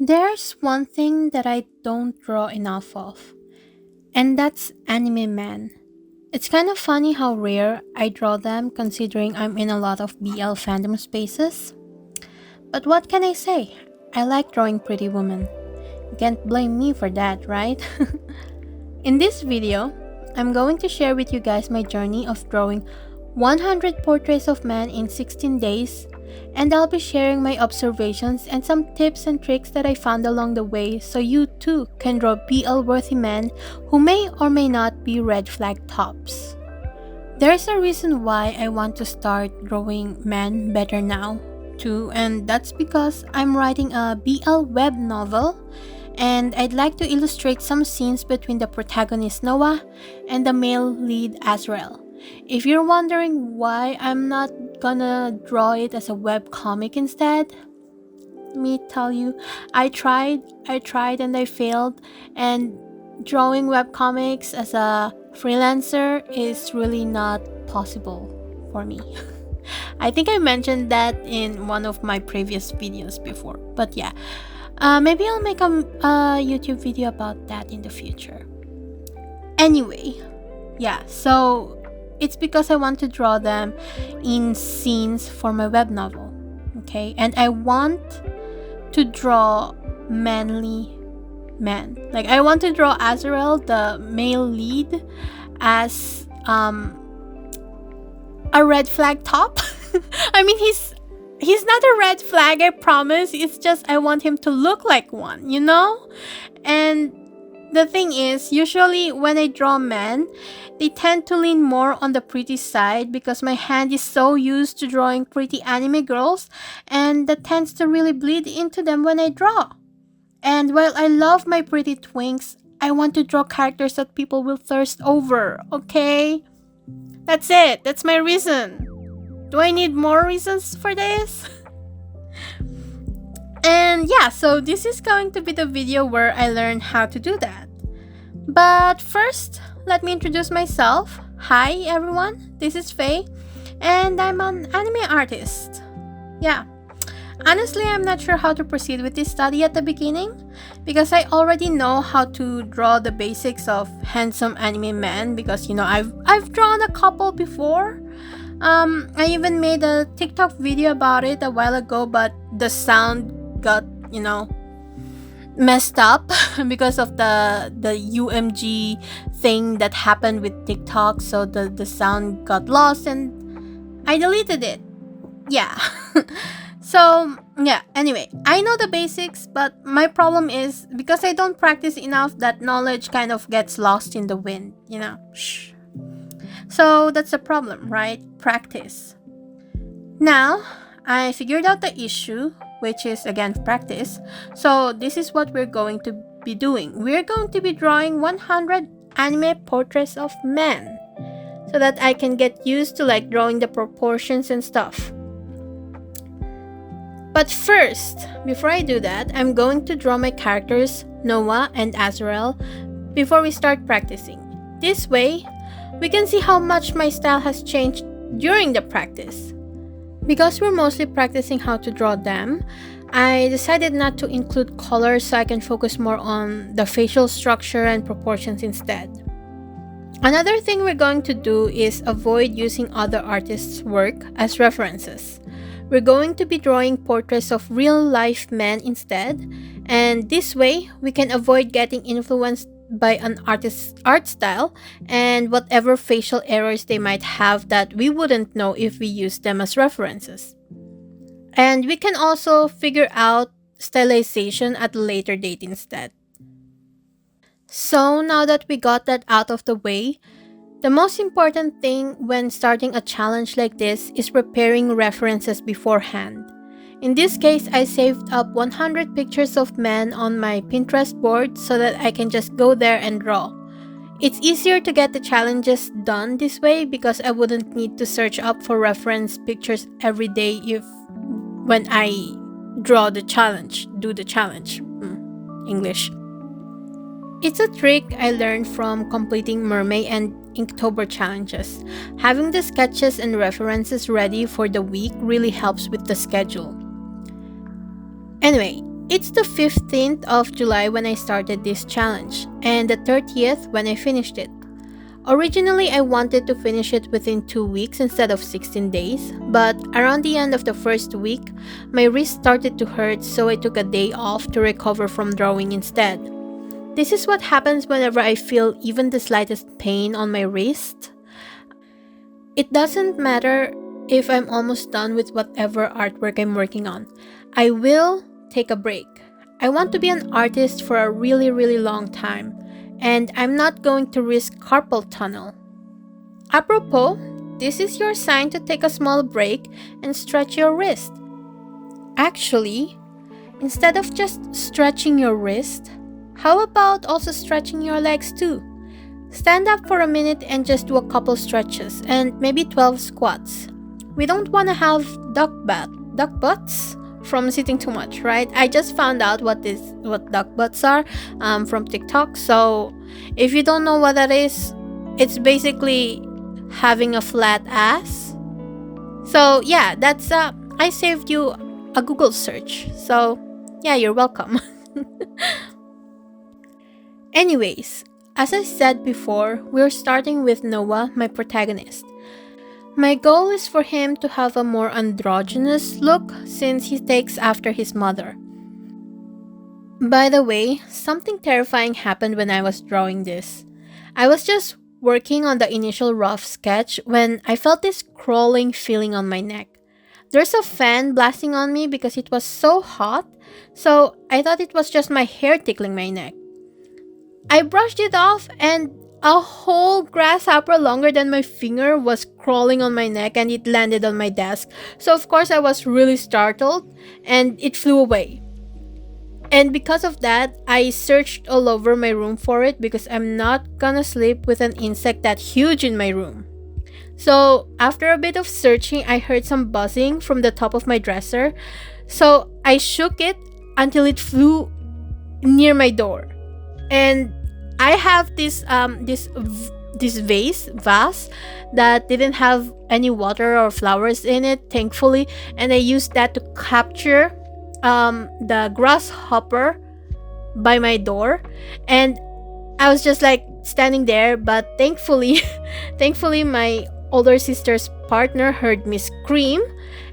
There's one thing that I don't draw enough of, and that's anime men. It's kind of funny how rare I draw them considering I'm in a lot of BL fandom spaces. But what can I say? I like drawing pretty women. You can't blame me for that, right? In this video, I'm going to share with you guys my journey of drawing 100 portraits of men in 16 days, and I'll be sharing my observations and some tips and tricks that I found along the way so you too can draw BL worthy men who may or may not be red flag tops. There's a reason why I want to start drawing men better now, too, and that's because I'm writing a BL web novel and I'd like to illustrate some scenes between the protagonist Noah and the male lead Azrael. If you're wondering why I'm not gonna draw it as a web comic instead, let me tell you, I tried and I failed, and drawing web comics as a freelancer is really not possible for me. I think I mentioned that in one of my previous videos before, but yeah, maybe I'll make a YouTube video about that in the future. Anyway, yeah, so it's because I want to draw them in scenes for my web novel, okay? And I want to draw manly men. Like, I want to draw Azrael, the male lead, as a red flag top. I mean, he's not a red flag, I promise. It's just I want him to look like one, you know? And the thing is, usually when I draw men, they tend to lean more on the pretty side because my hand is so used to drawing pretty anime girls, and that tends to really bleed into them when I draw. And while I love my pretty twinks, I want to draw characters that people will thirst over, okay? That's it. That's my reason. Do I need more reasons for this? And yeah, so this is going to be the video where I learn how to do that. But first, let me introduce myself. Hi everyone, this is Faye, and I'm an anime artist. Yeah, honestly, I'm not sure how to proceed with this study at the beginning because I already know how to draw the basics of handsome anime men because I've drawn a couple before. I even made a TikTok video about it a while ago, but the sound got messed up because of the UMG thing that happened with TikTok, so the sound got lost and I deleted it. Yeah. So yeah, anyway, I know the basics, but my problem is because I don't practice enough, that knowledge kind of gets lost in the wind, Shh. So that's the problem, right? Practice. Now, I figured out the issue, which is again practice. So this is what we're going to be doing. We're going to be drawing 100 anime portraits of men so that I can get used to drawing the proportions and stuff. But first, before I do that, I'm going to draw my characters, Noah and Azrael, before we start practicing. This way, we can see how much my style has changed during the practice. Because we're mostly practicing how to draw them, I decided not to include colors so I can focus more on the facial structure and proportions instead. Another thing we're going to do is avoid using other artists' work as references. We're going to be drawing portraits of real-life men instead, and this way, we can avoid getting influenced by an artist's art style and whatever facial errors they might have that we wouldn't know if we use them as references. And we can also figure out stylization at a later date instead. So now that we got that out of the way, the most important thing when starting a challenge like this is preparing references beforehand. In this case, I saved up 100 pictures of men on my Pinterest board so that I can just go there and draw. It's easier to get the challenges done this way because I wouldn't need to search up for reference pictures every day when I do the challenge. English. It's a trick I learned from completing Mermaid and Inktober challenges. Having the sketches and references ready for the week really helps with the schedule. Anyway, It's the 15th of July when I started this challenge, and the 30th when I finished it. Originally, I wanted to finish it within 2 weeks instead of 16 days, but around the end of the first week, my wrist started to hurt, so I took a day off to recover from drawing instead. This is what happens whenever I feel even the slightest pain on my wrist. It doesn't matter if I'm almost done with whatever artwork I'm working on. I will take a break. I want to be an artist for a really long time, and I'm not going to risk carpal tunnel. Apropos, this is your sign to take a small break and stretch your wrist. Actually, instead of just stretching your wrist, how about also stretching your legs too? Stand up for a minute and just do a couple stretches and maybe 12 squats. We don't want to have duck butts from sitting too much, right? I just found out what duck butts are from TikTok. So if you don't know what that is, it's basically having a flat ass. So yeah, that's I saved you a Google search. So yeah, you're welcome. Anyways, as I said before, we're starting with Noah, my protagonist. My goal is for him to have a more androgynous look since he takes after his mother. By the way, something terrifying happened when I was drawing this. I was just working on the initial rough sketch when I felt this crawling feeling on my neck. There's a fan blasting on me because it was so hot, so I thought it was just my hair tickling my neck. I brushed it off and a whole grasshopper longer than my finger was crawling on my neck and it landed on my desk. So of course I was really startled and it flew away. And because of that, I searched all over my room for it because I'm not gonna sleep with an insect that huge in my room. So after a bit of searching, I heard some buzzing from the top of my dresser. So I shook it until it flew near my door. And I have this vase that didn't have any water or flowers in it, thankfully, and I used that to capture the grasshopper by my door, and I was just like standing there, but thankfully my older sister's partner heard me scream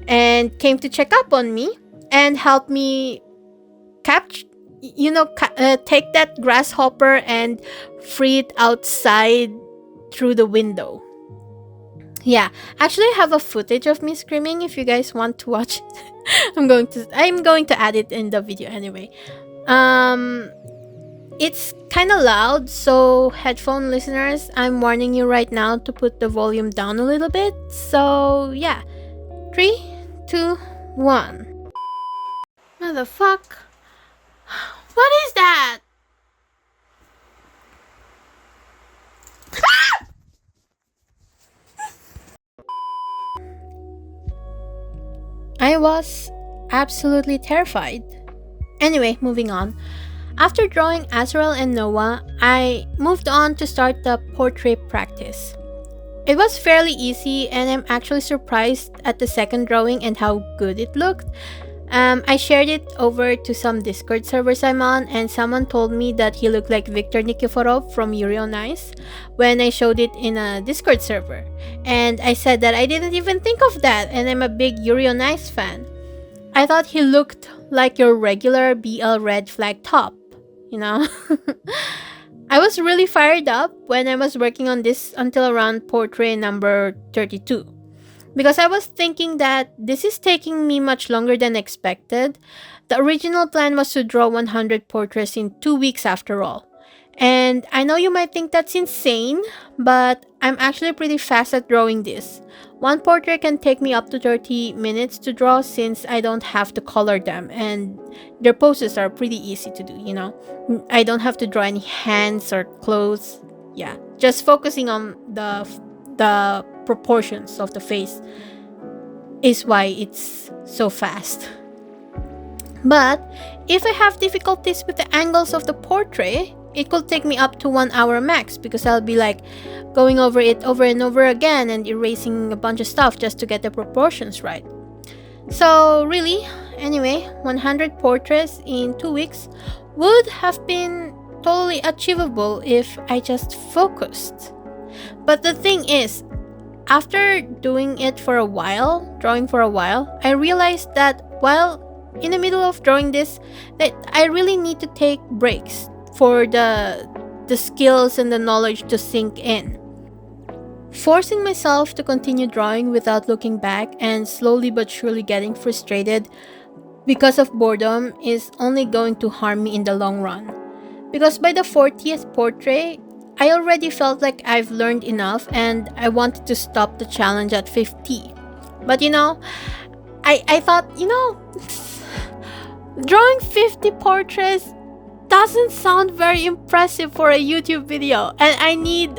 and came to check up on me and help me take that grasshopper and free it outside through the window. Yeah, actually I have a footage of me screaming if you guys want to watch it. I'm going to add it in the video anyway. It's kind of loud, so headphone listeners, I'm warning you right now to put the volume down a little bit. So yeah, 3, 2, 1. Motherfuck. What is that? I was absolutely terrified. Anyway, moving on. After drawing Azrael and Noah, I moved on to start the portrait practice. It was fairly easy and I'm actually surprised at the second drawing and how good it looked. I shared it over to some Discord servers I'm on and someone told me that he looked like Viktor Nikiforov from Yuri on Ice when I showed it in a Discord server. And I said that I didn't even think of that and I'm a big Yuri on Ice fan. I thought he looked like your regular BL red flag top, you know? I was really fired up when I was working on this until around portrait number 32. Because I was thinking that this is taking me much longer than expected. The original plan was to draw 100 portraits in 2 weeks after all. And I know you might think that's insane, but I'm actually pretty fast at drawing this. One portrait can take me up to 30 minutes to draw since I don't have to color them and their poses are pretty easy to do, you know. I don't have to draw any hands or clothes. Yeah, just focusing on the proportions of the face is why it's so fast. But if I have difficulties with the angles of the portrait, it could take me up to 1 hour max because I'll be like going over it over and over again and erasing a bunch of stuff just to get the proportions right. So really, Anyway, 100 portraits in 2 weeks would have been totally achievable if I just focused. But the thing is, after drawing for a while, I realized that while in the middle of drawing this, that I really need to take breaks for the skills and the knowledge to sink in. Forcing myself to continue drawing without looking back and slowly but surely getting frustrated because of boredom is only going to harm me in the long run. Because by the 40th portrait, I already felt like I've learned enough and I wanted to stop the challenge at 50. But I thought, drawing 50 portraits doesn't sound very impressive for a YouTube video, and I need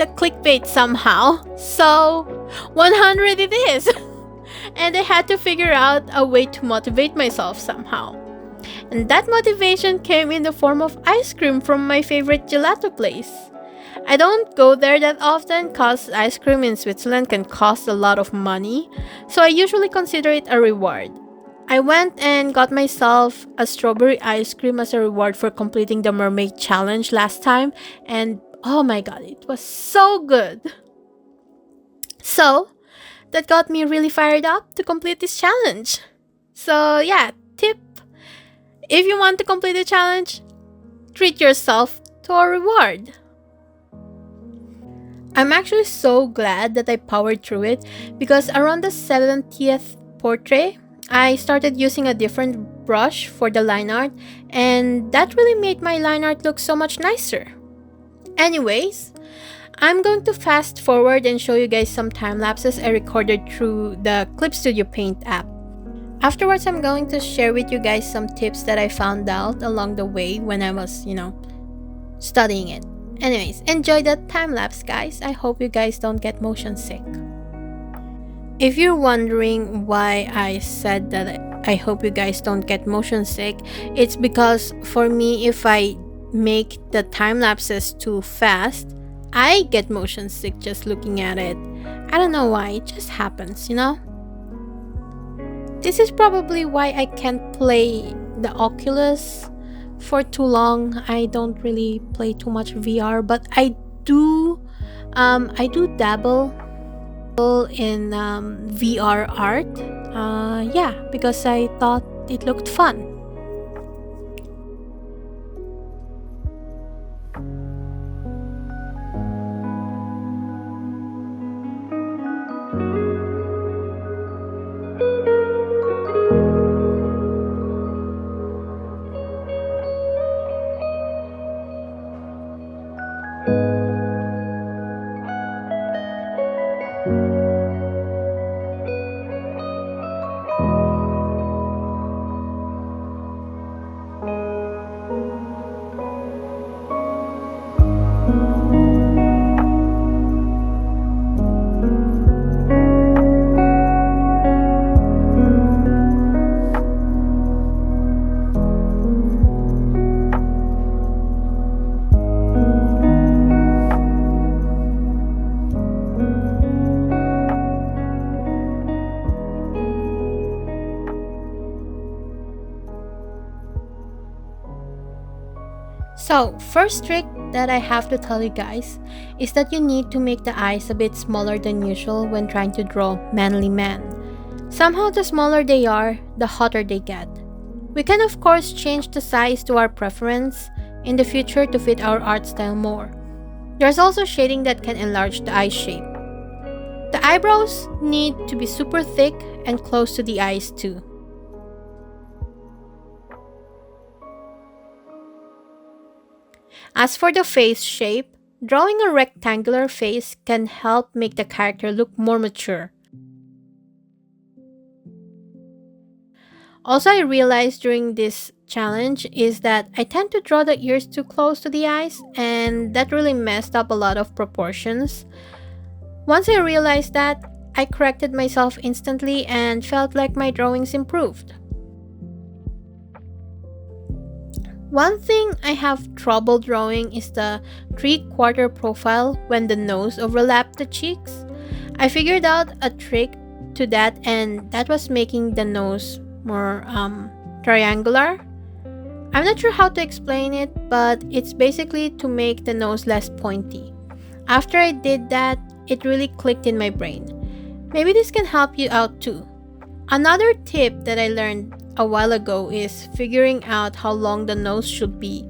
a clickbait somehow. So 100 it is. And I had to figure out a way to motivate myself somehow. And that motivation came in the form of ice cream from my favorite gelato place. I don't go there that often cause ice cream in Switzerland can cost a lot of money, so I usually consider it a reward. I went and got myself a strawberry ice cream as a reward for completing the mermaid challenge last time, and oh my god, it was so good. So, that got me really fired up to complete this challenge. So yeah, tip: if you want to complete the challenge, treat yourself to a reward. I'm actually so glad that I powered through it because around the 70th portrait, I started using a different brush for the line art, and that really made my line art look so much nicer. Anyways, I'm going to fast forward and show you guys some time lapses I recorded through the Clip Studio Paint app. Afterwards, I'm going to share with you guys some tips that I found out along the way when I was, studying it. Anyways, enjoy that time lapse, guys. I hope you guys don't get motion sick. If you're wondering why I said that I hope you guys don't get motion sick, it's because for me, if I make the time lapses too fast, I get motion sick just looking at it. I don't know why, it just happens, This is probably why I can't play the Oculus for too long. I don't really play too much VR, but I do dabble in VR art. Because I thought it looked fun. So, first trick that I have to tell you guys is that you need to make the eyes a bit smaller than usual when trying to draw manly men. Somehow the smaller they are, the hotter they get. We can of course change the size to our preference in the future to fit our art style more. There's also shading that can enlarge the eye shape. The eyebrows need to be super thick and close to the eyes too. As for the face shape, drawing a rectangular face can help make the character look more mature. Also, I realized during this challenge is that I tend to draw the ears too close to the eyes, and that really messed up a lot of proportions. Once I realized that, I corrected myself instantly and felt like my drawings improved. One thing I have trouble drawing is the 3/4 profile when the nose overlapped the cheeks. I figured out a trick to that, and that was making the nose more triangular. I'm not sure how to explain it, but it's basically to make the nose less pointy. After I did that, it really clicked in my brain. Maybe this can help you out too. Another tip that I learned a while ago is figuring out how long the nose should be.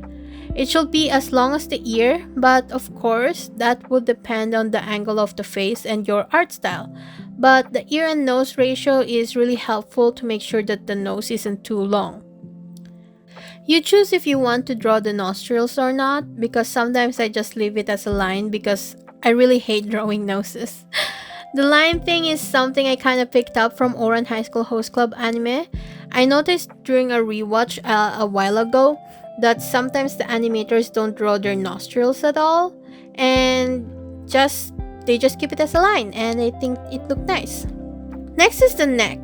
It should be as long as the ear, but of course, that would depend on the angle of the face and your art style. But the ear and nose ratio is really helpful to make sure that the nose isn't too long. You choose if you want to draw the nostrils or not, because sometimes I just leave it as a line because I really hate drawing noses. The line thing is something I kind of picked up from Oran High School Host Club anime. I noticed during a rewatch a while ago that sometimes the animators don't draw their nostrils at all, and they just keep it as a line, and I think it looked nice. Next is the neck.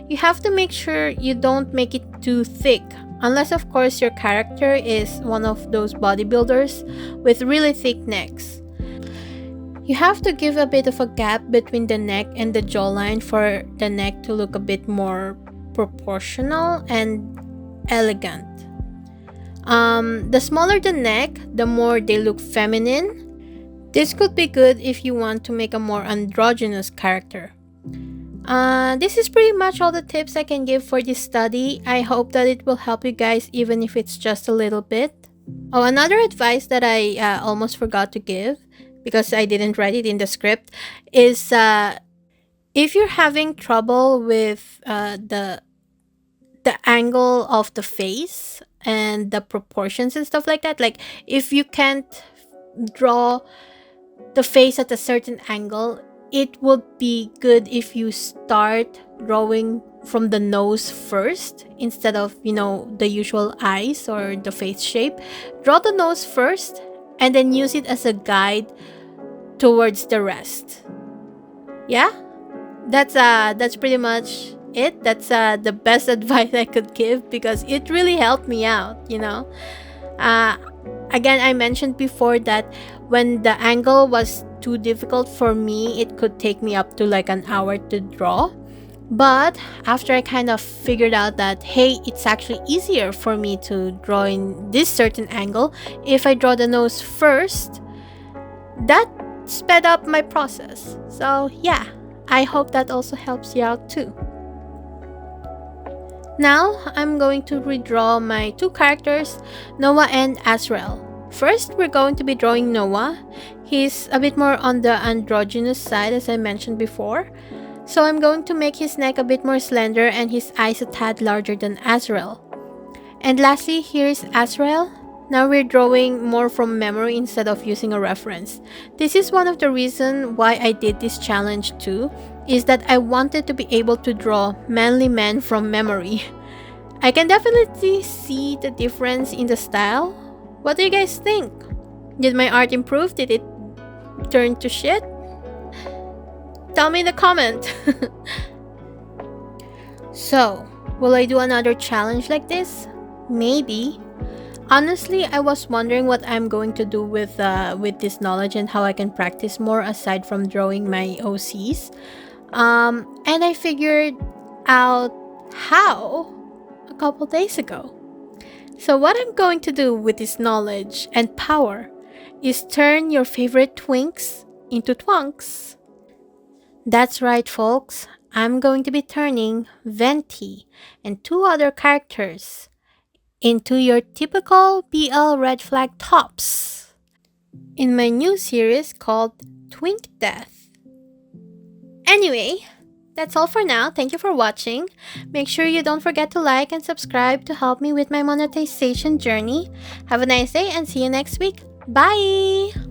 You have to make sure you don't make it too thick, unless of course your character is one of those bodybuilders with really thick necks. You have to give a bit of a gap between the neck and the jawline for the neck to look a bit more proportional and elegant. The smaller the neck, the more they look feminine. This could be good if you want to make a more androgynous character. This is pretty much all the tips I can give for this study. I hope that it will help you guys even if it's just a little bit. Oh, another advice that I almost forgot to give because I didn't write it in the script is if you're having trouble with the angle of the face and the proportions and stuff like that, like if you can't draw the face at a certain angle, it would be good if you start drawing from the nose first instead of, the usual eyes or the face shape. Draw the nose first and then use it as a guide towards the rest. Yeah? That's pretty much it. That's the best advice I could give because it really helped me out. Again, I mentioned before that when the angle was too difficult for me, it could take me up to like an hour to draw. But after I kind of figured out that, hey, it's actually easier for me to draw in this certain angle if I draw the nose first, that sped up my process. So yeah, I hope that also helps you out too. Now, I'm going to redraw my two characters, Noah and Azrael. First, we're going to be drawing Noah. He's a bit more on the androgynous side as I mentioned before. So I'm going to make his neck a bit more slender and his eyes a tad larger than Azrael. And lastly, here's Azrael. Now we're drawing more from memory instead of using a reference. This is one of the reasons why I did this challenge too, is that I wanted to be able to draw manly men from memory. I can definitely see the difference in the style. What do you guys think? Did my art improve? Did it turn to shit? Tell me in the comment. So, will I do another challenge like this? Maybe. Honestly, I was wondering what I'm going to do with this knowledge and how I can practice more aside from drawing my OCs. And I figured out how a couple days ago. So what I'm going to do with this knowledge and power is turn your favorite twinks into twunks. That's right, folks. I'm going to be turning Venti and two other characters into your typical BL red flag tops in my new series called Twink Death. Anyway, that's all for now. Thank you for watching. Make sure you don't forget to like and subscribe to help me with my monetization journey. Have a nice day and see you next week. Bye!